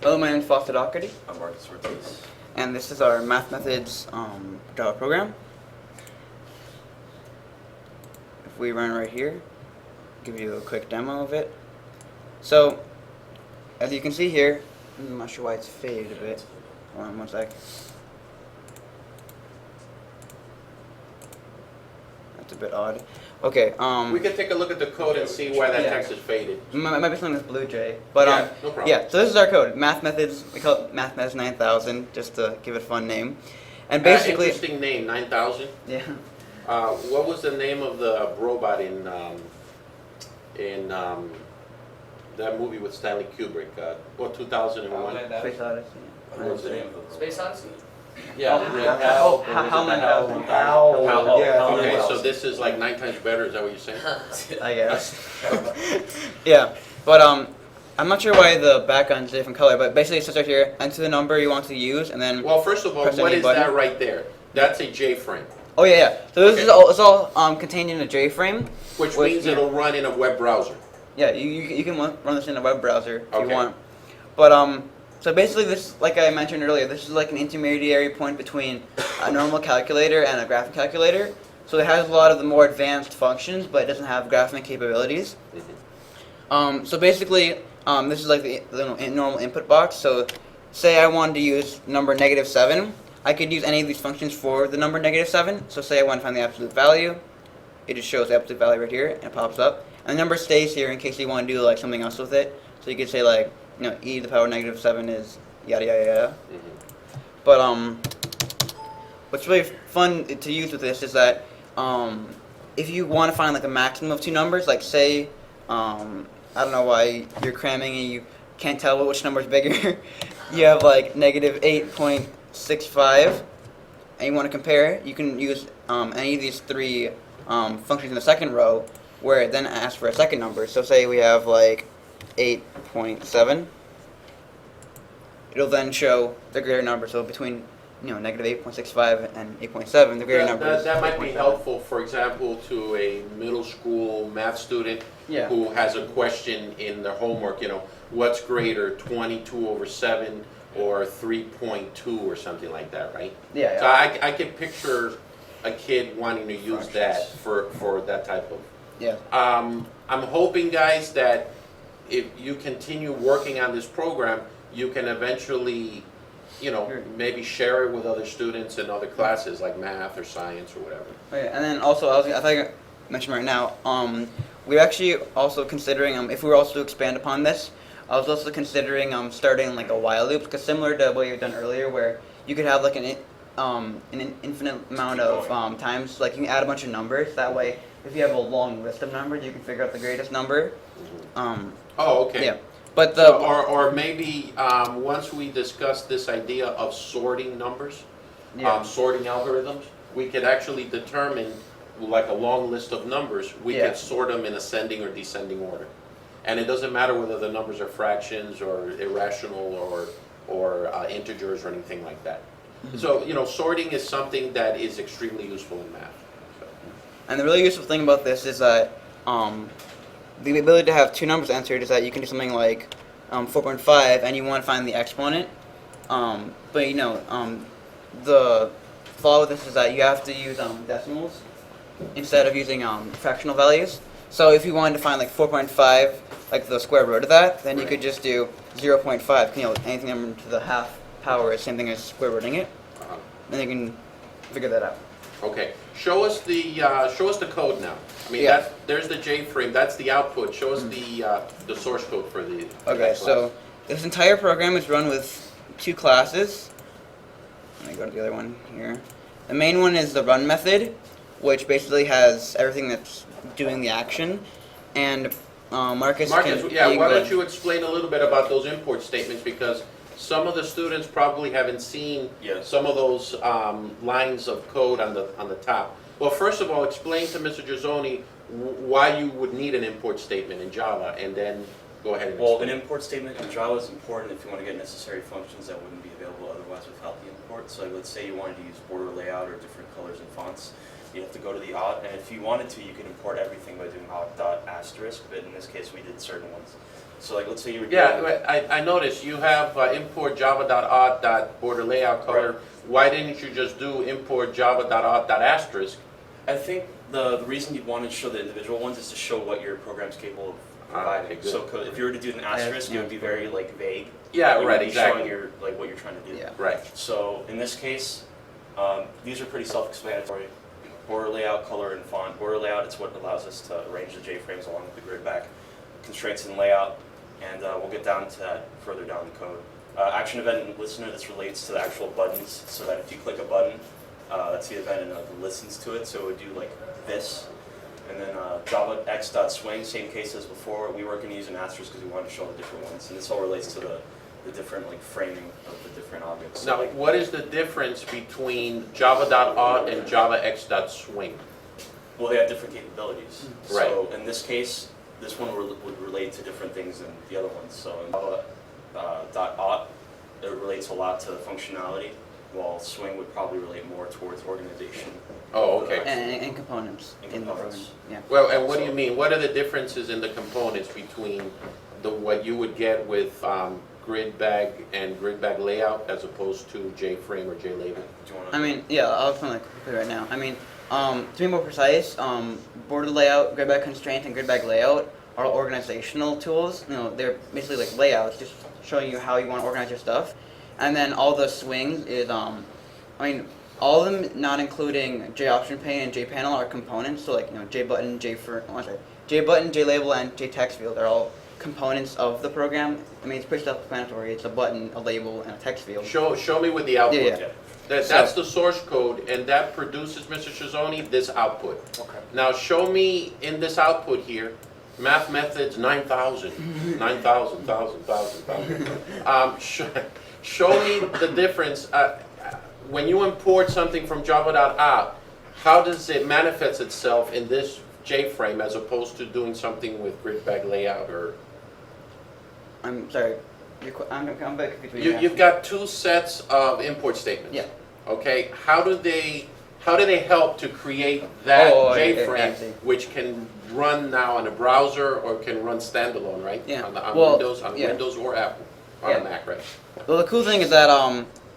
Hello, my name is Foster Doherty, I'm Marcus Ortiz. and this is our Math Methods Java program. If we run right here, give you a quick demo of it. So, as you can see here, I'm not sure why it's faded a bit. Hold on one sec. That's a bit odd. Okay, We can take a look at the code and see why that Yeah. text is faded. might be something with Blue Jay, but Yeah, no problem. yeah. So this is our code, Math Methods. We call it Math Methods 9000, just to give it a fun name. And basically, Interesting name, 9000. yeah. What was the name of the robot in that movie with Stanley Kubrick? 2001? Space Odyssey. What was the name of the Space Odyssey? Yeah. How many thousand? Okay, so this is like 9 times better. Is that what you're saying? I guess. Yeah, but I'm not sure why the background's a different color, but basically it says right here, enter the number you want to use, and then Well, first of all, Press what any is button. that right there? That's a J-frame, oh yeah. So this Okay. is all it's all contained in a JFrame. which Which- means yeah. it'll run in a web browser. Yeah, you can run this in a web browser if Okay. you want. But so basically this, like I mentioned earlier, this is like an intermediary point between a normal calculator and a graphing calculator. So it has a lot of the more advanced functions, but it doesn't have graphing capabilities. So basically, this is like the normal input box. So say I wanted to use number -7, I could use any of these functions for the number -7. So say I want to find the absolute value, it just shows the absolute value right here, and it pops up. And the number stays here in case you want to do like something else with it. So you could say like, e to the power -7 is yada yada yada. But what's really fun to use with this is that if you want to find like a maximum of two numbers, like say I don't know why you're cramming and you can't tell which number is bigger. You have like -8.65, and you want to compare. You can use any of these three functions in the second row, where it then asks for a second number. So say we have like 8.7. It'll then show the greater number. So between -8.65 and 8.7, the greater number is That might be 8.7. helpful, for example, to a middle school math student Yeah. who has a question in their homework, what's greater, 22/7 or 3.2 or something like that, right? Yeah. So I can picture a kid wanting to use that Functions. for that type of. Yeah. I'm hoping, guys, that if you continue working on this program, you can eventually, Sure. maybe share it with other students in other classes like math or science or whatever. Okay, and then also, I think I mentioned right now, we're actually also considering, if we were also to expand upon this, I was also considering starting like a while loop, because similar to what you've done earlier, where you could have like an infinite amount of times, like you can add a bunch of numbers. That way, if you have a long list of numbers, you can figure out the greatest number. Oh, okay. Yeah, but the Or maybe once we discuss this idea of sorting numbers, yeah. sorting algorithms, we could actually determine like a long list of numbers. We Yeah. could sort them in ascending or descending order, and it doesn't matter whether the numbers are fractions or irrational or integers or anything like that. So sorting is something that is extremely useful in math. So. And the really useful thing about this is that the ability to have two numbers answered is that you can do something like 4.5 and you want to find the exponent. But the flaw with this is that you have to use decimals instead of using fractional values. So if you wanted to find like 4.5, like the square root of that, then you could just do 0.5. Anything number to the half power is the same thing as square rooting it. Uh-huh. Then you can figure that out. Okay, show us the code now. I mean, Yeah. there's the JFrame. That's the output. Show us the source code for the. Okay, so this entire program is run with two classes. Let me go to the other one here. The main one is the run method, which basically has everything that's doing the action. And Marcus, Marcus, can, yeah, can why go don't ahead. you explain a little bit about those import statements, because some of the students probably haven't seen Yes. some of those lines of code on the top. Well, first of all, explain to Mr. Gizzoni why you would need an import statement in Java, and then go ahead and Well, explain. an import statement in Java is important if you want to get necessary functions that wouldn't be available otherwise without the import. So let's say you wanted to use border layout or different colors and fonts. You have to go to the auth, and if you wanted to, you can import everything by doing auth.asterisk, but in this case, we did certain ones. So like, let's say you were Yeah, doing, I noticed you have import java.auth.border layout color. Right. Why didn't you just do import java.auth.asterisk? I think the reason you'd want to show the individual ones is to show what your program's capable of providing. okay, good. So if you were to do an asterisk, it would be very like vague. Yeah, It would right, be exactly. Showing your like what you're trying to do. Yeah. Right. So in this case, these are pretty self-explanatory. Border layout, color, and font. Border layout, it's what allows us to arrange the J-frames along with the grid back. Constraints and layout, and we'll get down to that further down the code. Action event and listener, this relates to the actual buttons, so that if you click a button, that's the event and it listens to it, so it would do like this. And then Java x.swing, same case as before. We were going to use an asterisk because we wanted to show the different ones, and this all relates to the different like framing of the different objects. So, Now, like, what is the difference between java.auth and java.x.swing? well, they have different capabilities. Right. So in this case, this one would relate to different things than the other ones. So in Java .auth, it relates a lot to functionality, while Swing would probably relate more towards organization. Oh, okay. And components And in the program. components. Yeah. Well, and what do you mean? What are the differences in the components between what you would get with grid bag and grid bag layout as opposed to JFrame or JLabel? Do you want to? I mean, yeah, I'll explain that quickly right now. I mean, to be more precise, border layout, grid bag constraint, and grid bag layout are all organizational tools. You know, they're basically like layouts, just showing you how you want to organize your stuff. And then all the swings is, I mean, all of them, not including JOption pane and JPanel, are components. So like, you know, JButton, JButton, JLabel, and JTextField are all components of the program. I mean, it's pretty self-explanatory. It's a button, a label, and a text field. Show me with the output. Yeah, Yeah. That's the source code, and that produces, Mr. Cizzoni, this output. Okay. Now, show me in this output here, math methods 9,000, 9,000, 1,000. Show me the difference. When you import something from java.auth, how does it manifest itself in this JFrame as opposed to doing something with grid bag layout? Or I'm sorry. I'm back confused. what you're you've asking. got two sets of import statements. Yeah. Okay, how do they help to create that Oh, yeah, JFrame, I see. which can run now on a browser or can run standalone, right? Yeah. On Well, Windows or Apple, on Yeah. a Mac, right? Well, the cool thing is that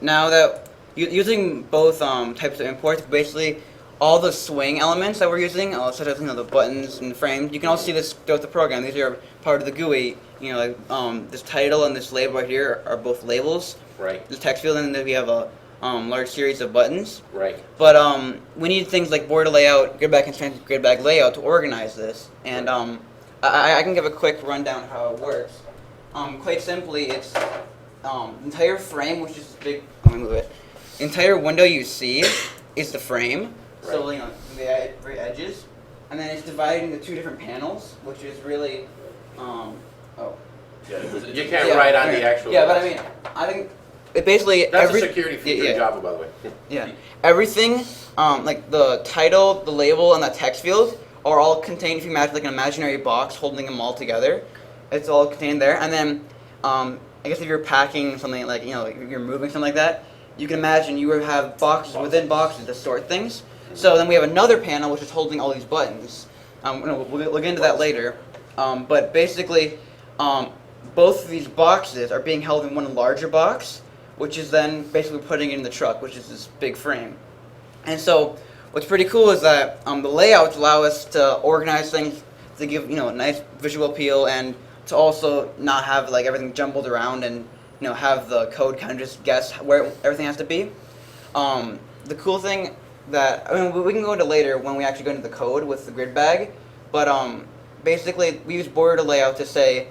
now that using both types of imports, basically all the swing elements that we're using, such as the buttons and the frames, you can all see this throughout the program. These are part of the GUI. You know, like this title and this label right here are both labels. Right, This text field, and then we have a large series of buttons. right. But we need things like border layout, grid bag constraints, grid bag layout to organize this. And I can give a quick rundown of how it works. Quite simply, it's the entire frame, which is big. Let me move it. The entire window you see is the frame. So Right. you know the very edges, and then it's divided into two different panels, which is really Yeah, it You can't yeah, write on right. the actual. Yeah, but I mean, I think it basically That's every a security feature in Java, by the way. yeah, everything, like the title, the label, and the text field are all contained. If you imagine like an imaginary box holding them all together, it's all contained there. And then, I guess if you're packing something like if you're moving something like that, you can imagine you would have boxes within boxes to sort things. So then we have another panel which is holding all these buttons. We'll get into that later. But basically, both of these boxes are being held in one larger box, which is then basically putting it in the truck, which is this big frame. And so what's pretty cool is that the layouts allow us to organize things to give a nice visual appeal, and to also not have like everything jumbled around and have the code kind of just guess where everything has to be. The cool thing that we can go into later when we actually go into the code with the grid bag, but basically we use border layout to say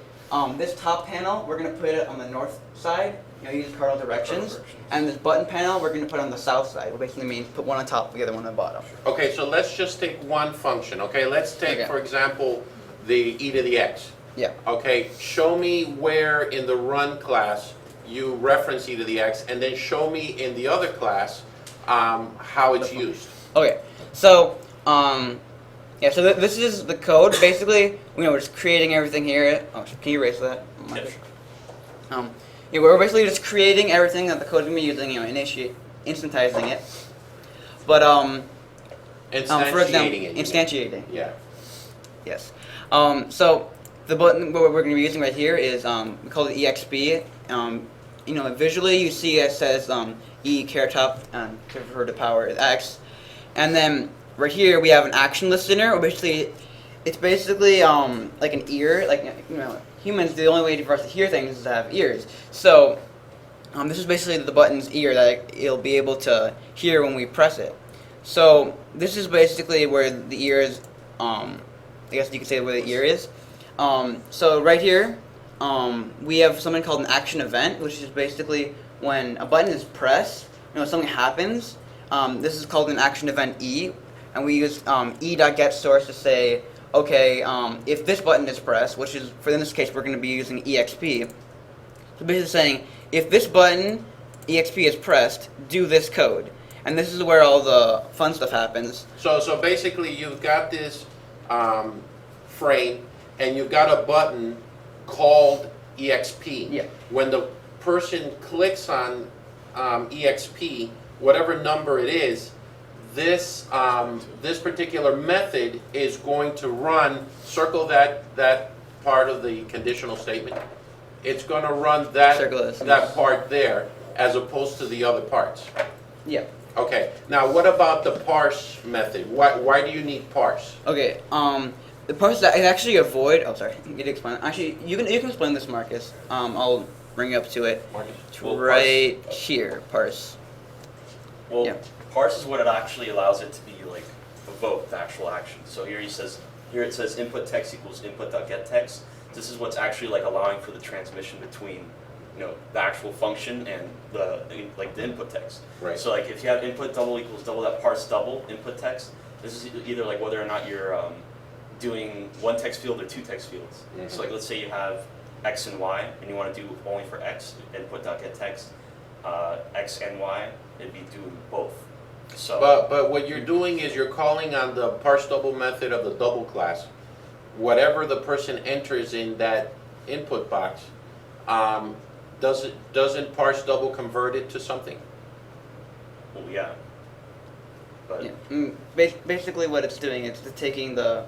this top panel we're going to put it on the north side, use cardinal directions, and this button panel we're going to put on the south side, which basically means put one on top, the other one on the bottom. Okay, so let's just take one function, okay? Let's take, Okay. for example, the e to the x. Yeah. Okay, show me where in the run class you reference e to the x, and then show me in the other class how it's used. Okay, so yeah, so this is the code. Basically, we're just creating everything here. Oh, can you erase that? Yeah, sure. Yeah, we're basically just creating everything that the code's gonna be using. Instantizing it. But For example, Instantiating it. you mean. instantiating. Yeah. Yes. So the button what we're going to be using right here is we call it EXP. Visually you see it says E caret top for the power X, and then right here we have an action listener. Or basically, it's basically like an ear. Like humans, the only way for us to hear things is to have ears. So this is basically the button's ear that it'll be able to hear when we press it. So this is basically where the ear is. I guess you could say where the ear is. So right here, we have something called an action event, which is basically when a button is pressed, something happens. This is called an action event E, and we use e.getSource to say, okay, if this button is pressed, which is, in this case, we're going to be using EXP. So basically saying, if this button, EXP, is pressed, do this code. And this is where all the fun stuff happens. So basically, you've got this frame, and you've got a button called EXP. Yeah. When the person clicks on EXP, whatever number it is, this particular method is going to run. Circle that part of the conditional statement. It's going to run that part there, as opposed to the other parts. Yeah. Okay. Now, what about the parse method? Why do you need parse? Okay. The parse that is actually a void. Oh, sorry. You can explain. Actually, you can explain this, Marcus. I'll bring you up to it. Marcus? It's Well, right here. Parse. Well, Yeah. parse is what it actually allows it to be like evoke the actual action. So here it says input text equals input.getText. This is what's actually like allowing for the transmission between the actual function and the input text. Right. So like if you have input double equals double, that parse double input text, this is either like whether or not you're doing one text field or two text fields. Mhm. So like let's say you have X and Y and you want to do only for X, input.getText, X and Y, it'd be doing both. So But what you're doing is you're calling on the parse double method of the double class. Whatever the person enters in that input box, doesn't parse double convert it to something? well, yeah. But Yeah. Basically, what it's doing is it's taking the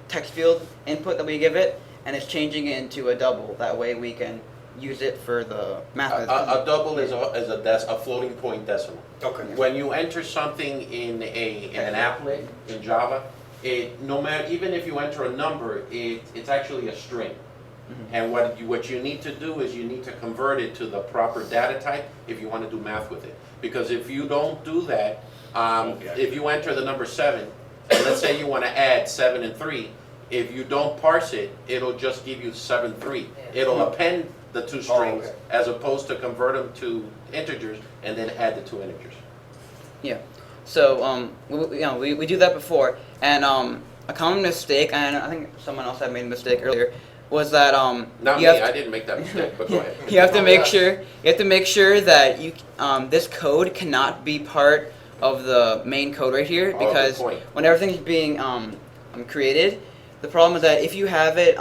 text field input that we give it, and it's changing it into a double. That way, we can use it for the math. A double is a floating point decimal. okay. When you enter something in an applet in Java, no matter, even if you enter a number, it's actually a string. Mhm. And what you need to do is you need to convert it to the proper data type if you want to do math with it. Because if you don't do that, if you enter the number 7, and let's say you want to add 7 and 3, if you don't parse it, it'll just give you 7, 3. It'll append the two strings okay. as opposed to convert them to integers and then add the two integers. Yeah. So we do that before, and a common mistake, and I think someone else had made a mistake earlier, was that Not you me, have I didn't make that mistake, but go ahead. you have to make sure that this code cannot be part of the main code right here, Oh, because good point. when everything's being created, the problem is that if you have it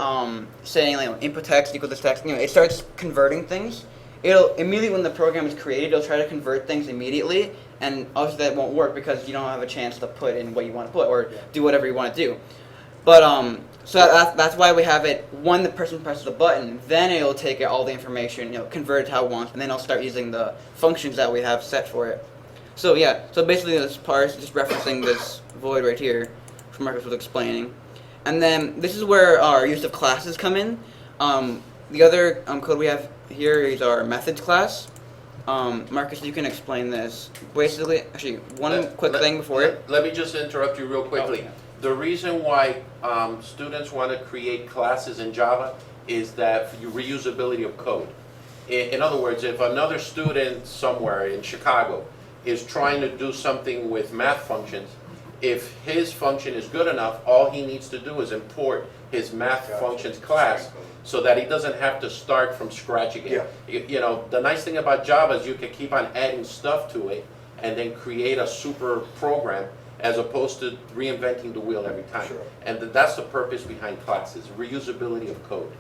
saying like input text equal this text, it starts converting things. It'll immediately, when the program is created, it'll try to convert things immediately, and obviously that won't work because you don't have a chance to put in what you want to put or do whatever you want to do. But so that's why we have it when the person presses the button, then it'll take all the information, convert it how it wants, and then it'll start using the functions that we have set for it. So yeah, so basically this parse is just referencing this void right here, which Marcus was explaining. And then this is where our use of classes come in. The other code we have here is our methods class. Marcus, you can explain this. Basically, actually, one quick thing before it. Let me just interrupt you real quickly. Okay. The reason why students want to create classes in Java is that for reusability of code. In other words, if another student somewhere in Chicago is trying to do something with math functions, if his function is good enough, all he needs to do is import his math functions class so that he doesn't have to start from scratch again. The nice thing about Java is you can keep on adding stuff to it and then create a super program as opposed to reinventing the wheel every time. Sure. And that's the purpose behind classes, reusability of code.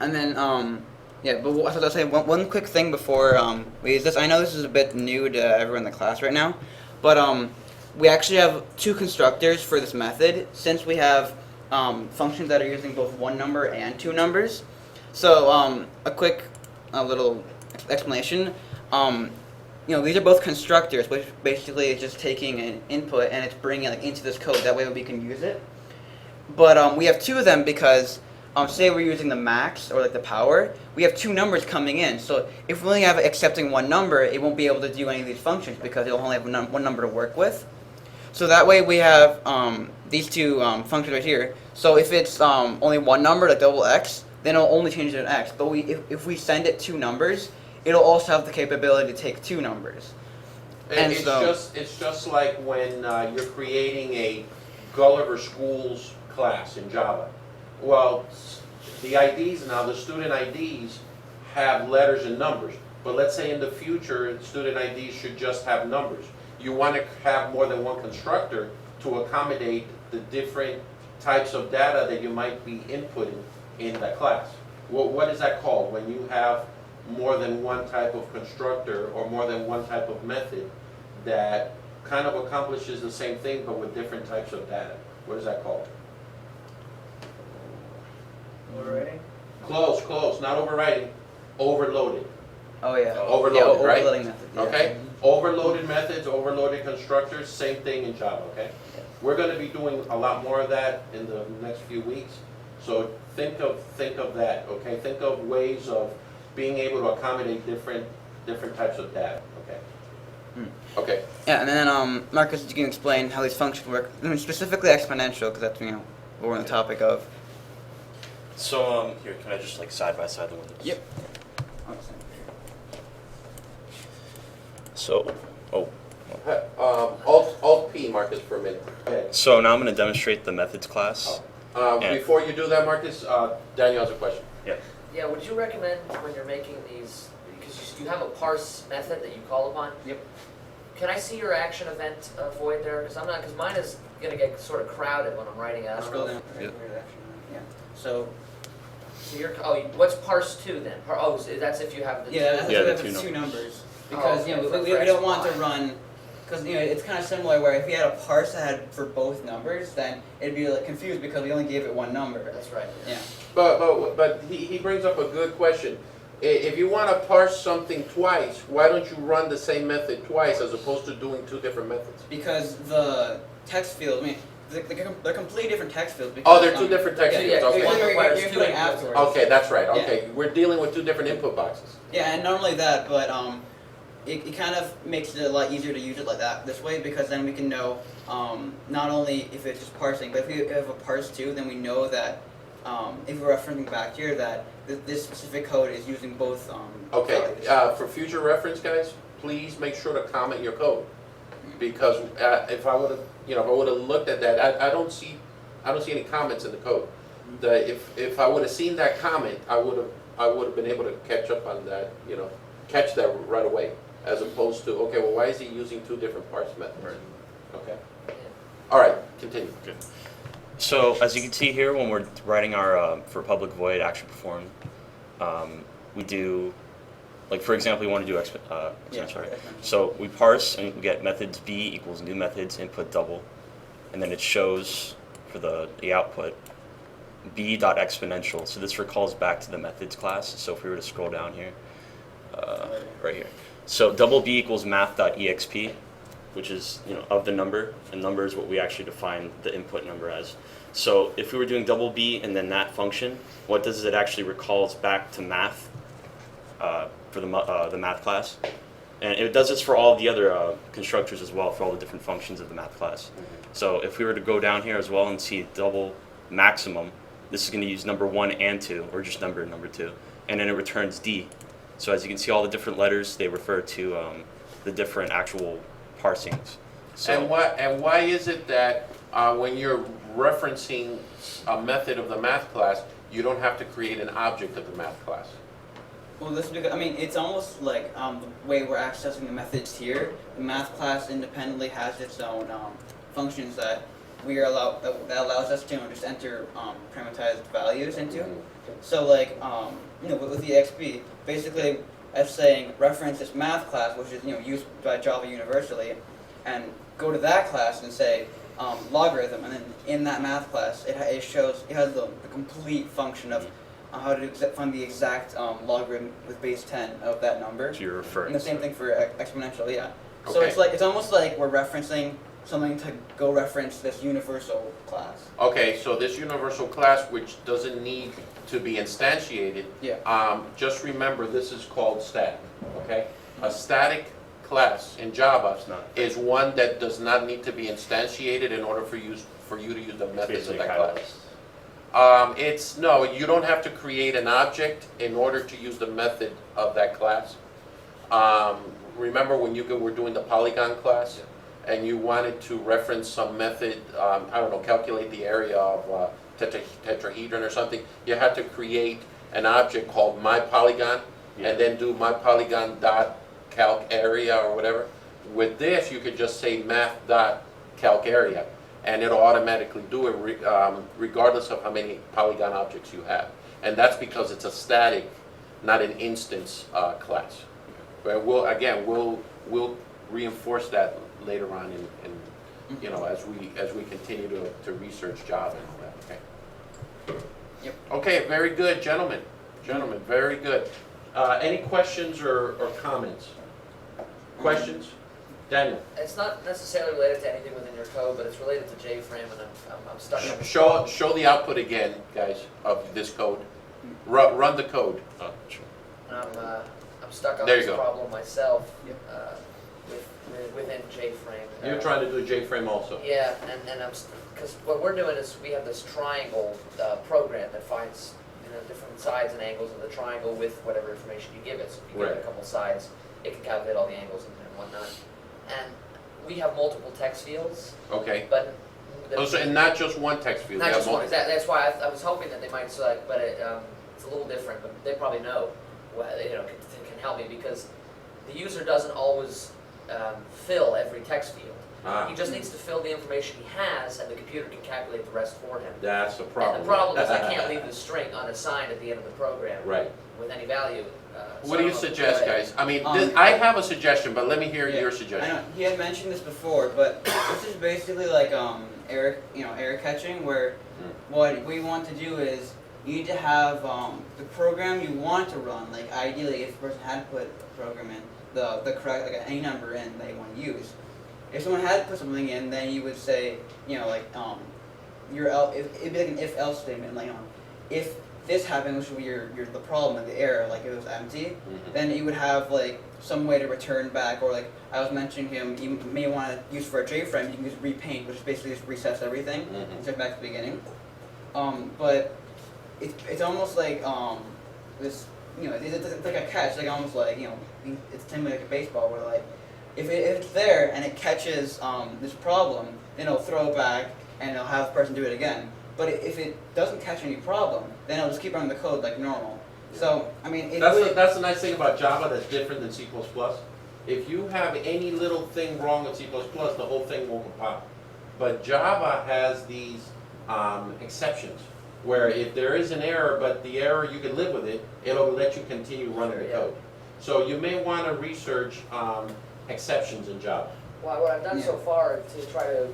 And then, but what I was saying, one quick thing before we use this. I know this is a bit new to everyone in the class right now, but we actually have two constructors for this method, since we have functions that are using both one number and two numbers. So a quick little explanation. These are both constructors, which basically is just taking an input and it's bringing it into this code. That way we can use it. But we have two of them because, say we're using the max or like the power, we have two numbers coming in. So if we only have accepting one number, it won't be able to do any of these functions because it'll only have one number to work with. So that way we have these two functions right here. So if it's only one number, like double x, then it'll only change it to x. But if we send it two numbers, it'll also have the capability to take two numbers. And it's just like when you're creating a Gulliver Schools class in Java. Well, the IDs now, the student IDs have letters and numbers. But let's say in the future, student IDs should just have numbers. You want to have more than one constructor to accommodate the different types of data that you might be inputting in the class. Well, what is that called when you have more than one type of constructor or more than one type of method that kind of accomplishes the same thing but with different types of data? What is that called? Overriding? Close, not overriding, overloaded. Oh yeah. Overloaded, right? Overloading method. Yeah. Okay? Overloaded methods, overloaded constructors, same thing in Java, okay? We're going to be doing a lot more of that in the next few weeks. So think of that, okay? Think of ways of being able to accommodate different types of data, okay? Okay. Yeah, and then Marcus, you can explain how these functions work, specifically exponential, because that's what we're on the topic of. So here, can I just like side by side the windows? Yep. So, Alt P, Marcus, for a minute. Okay. so now I'm going to demonstrate the methods class. And- Before you do that, Marcus, Daniel has a question. Yeah, would you recommend when you're making these, because you have a parse method that you call upon? Yep. Can I see your action event void there? Because mine is gonna get sort of crowded when I'm writing it. I don't Scroll know. down. Yep. Yeah. So. So what's parse 2 then? That's if you have the Yeah, that's two. Yeah, what the we have two two numbers. numbers. Because okay, we don't want to run, because it's kind of similar where if we had a parse that had for both numbers, then it'd be like confused because we only gave it one number. That's right. Yeah. But he brings up a good question. If you want to parse something twice, why don't you run the same method twice as opposed to doing two different methods? Because the text fields, they're completely different text fields. Oh, Because, they're two different text yeah, fields, yeah, okay. You're putting afterwards. Okay, that's right, okay. We're dealing with two different input boxes. Yeah, and not only that, but it kind of makes it a lot easier to use it like that this way, because then we can know not only if it's just parsing, but if we have a parse too, then we know that if we're referencing back here that this specific code is using both. Okay, values. for future reference, guys, please make sure to comment your code. Because if I would have looked at that, I don't see any comments in the code. If I would have seen that comment, I would have been able to catch up on that, catch that right away, as opposed to, okay, well, why is he using two different parse methods? Right. Okay. All right, continue. Good. So as you can see here, when we're writing our for public void action performed, we do, like for example, we want to do sorry. So we parse and we get methods b equals new methods input double, and then it shows for the output b dot exponential. So this recalls back to the methods class. So if we were to scroll down here, right here. So double b equals math.exp, which is of the number, and number is what we actually define the input number as. So if we were doing double b and then that function, what does it actually recalls back to math for the math class, and it does this for all the other constructors as well, for all the different functions of the math class. So if we were to go down here as well and see double maximum, this is going to use number 1 and 2, or just number 2, and then it returns d. So as you can see, all the different letters, they refer to the different actual parsings. So, And why is it that when you're referencing a method of the math class, you don't have to create an object of the math class? Well, this is because, it's almost like the way we're accessing the methods here. The math class independently has its own functions that that allows us to just enter parameterized values into. So like with the EXP, basically as saying reference this math class, which is used by Java universally, and go to that class and say logarithm, and then in that math class it has the complete function of how to find the exact logarithm with base 10 of that number. So you're referring And the same to- thing for exponential, yeah. So Okay. it's almost like we're referencing something to go reference this universal class. Okay, so this universal class, which doesn't need to be instantiated, Yeah. just remember this is called static, okay? A static class in Java It's not. is one that does not need to be instantiated in order for you to use the methods of Basically, that kind class. No, you don't have to create an object in order to use the method of that class. Remember when you were doing the polygon class? And you wanted to reference some method, I don't know, calculate the area of tetrahedron or something, you had to create an object called myPolygon, Yeah. and then do myPolygon dot calc area or whatever. With this, you could just say math dot calc area, and it'll automatically do it regardless of how many polygon objects you have. And that's because it's a static, not an instance class. But we'll reinforce that later on in as we continue to research Java and all that, okay? Yep. Okay, very good, gentlemen, very good. Any questions or comments? Questions? Daniel? It's not necessarily related to anything within your code, but it's related to JFrame, and I'm stuck on this Show the output again, guys, of this code. Run the code. Oh, sure. I'm stuck on There you this go. problem myself Yep. within JFrame. You're trying to do JFrame also. Yeah, and because what we're doing is we have this triangle program that finds different sides and angles of the triangle with whatever information you give it. So if you give it Right. a couple sides, it can calculate all the angles and whatnot. And we have multiple text fields, Okay. but And not just one text field. not you have just one. multiple. That's why I was hoping that they might select, but it's a little different. But they probably know, can help me because the user doesn't always fill every text field. Ah, He just needs to fill the information he has, and the computer can calculate the rest for him. that's the problem. And the problem is I can't leave the string unassigned at the end of the program Right. with any value. So What do I you don't know. suggest, Go ahead. guys? I mean, Um, I have a suggestion, but let me hear Yeah, your I suggestion. know he had mentioned this before, but this is basically like error catching, where what we want to do is you need to have the program you want to run. Like ideally, if the person had put a program in the correct any number in that you want to use. If someone had put something in, then you would say it'd be like an if else statement, like if this happened, which would be the problem and the error, like if it was empty, Mhm. then you would have like some way to return back, or like I was mentioning you may want to use for a JFrame, you can use repaint, which basically just resets everything, Mhm. and sets back to the beginning. But it's almost like this, it's like a catch, like almost like it's similar like a baseball, where like if it's there and it catches this problem, then it'll throw it back and it'll have the person do it again. But if it doesn't catch any problem, then it'll just keep running the code like normal. So I mean, That's the nice thing about Java that's different than C++. If you have any little thing wrong with C++, the whole thing will compile. But Java has these exceptions, where if there is an error, but the error you can live with it, it'll let you continue running the Sure, yeah. code. So you may want to research exceptions in Java. Well, what I've done Yeah. so far to try to,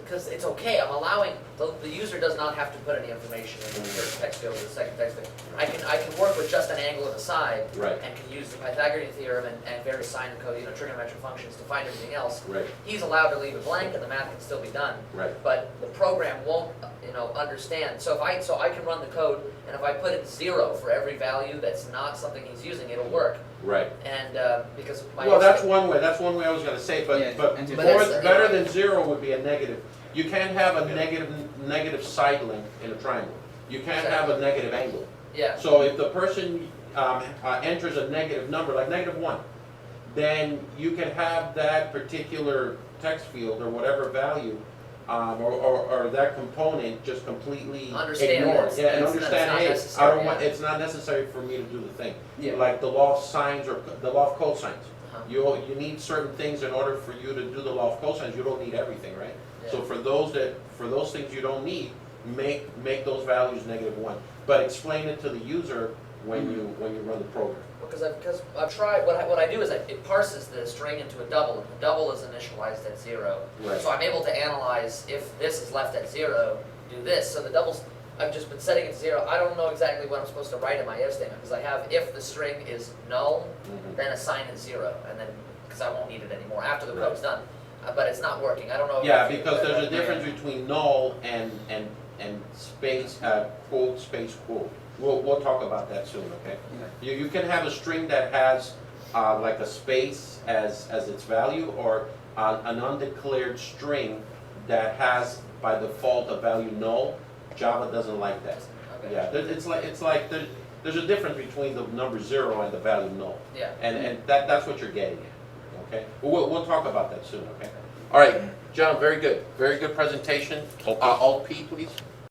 because it's okay, I'm allowing, the user does not have to put any information in the first text field or the second text field. I can work with just an angle and a side, Right. and can use the Pythagorean theorem and various sign and code, trigonometric functions to find everything else. Right, He's allowed to leave it blank and the math can still be done, right. but the program won't, understand. So I can run the code, and if I put in 0 for every value that's not something he's using, it'll work. Right. And because my Well, that's one way. That's one way I was going to say. But Yeah, but and to- more, But that's- better than 0 would be a negative. You can't have a negative side length in a triangle. You can't have a negative angle. yeah. So if the person enters a negative number, like -1, then you can have that particular text field or whatever value, or that component just completely Understand ignored. that Yeah, and it's understand, not hey, I necessary, don't want. yeah. It's not necessary for me to do the thing. Yeah. Like the law of sines or the law of cosines. Uh-huh. You need certain things in order for you to do the law of cosines. You don't need everything, right? So Yeah. for those things you don't need, make those values -1. But explain it to the user when you run the program. because I've tried, what I do is it parses the string into a double, and the double is initialized at 0. Right. So I'm able to analyze if this is left at 0, do this. So the doubles, I've just been setting it to 0. I don't know exactly what I'm supposed to write in my if statement, because I have if the string is null, Mhm. then assign it 0, and then, because I won't need it anymore after the Right. code's done. But it's not working, I don't know. Yeah, if you- because there's a difference between null and space, quote, space, quote. We'll talk about that soon, okay? You can have a string that has, like a space as its value, or an undeclared string that has, by default, a value null. Java doesn't like that. Okay. Yeah, it's like, there's a difference between the number 0 and the value null. Yeah. And that's what you're getting at, okay? We'll talk about that soon, okay? All right, John, very good presentation. Alt P, please.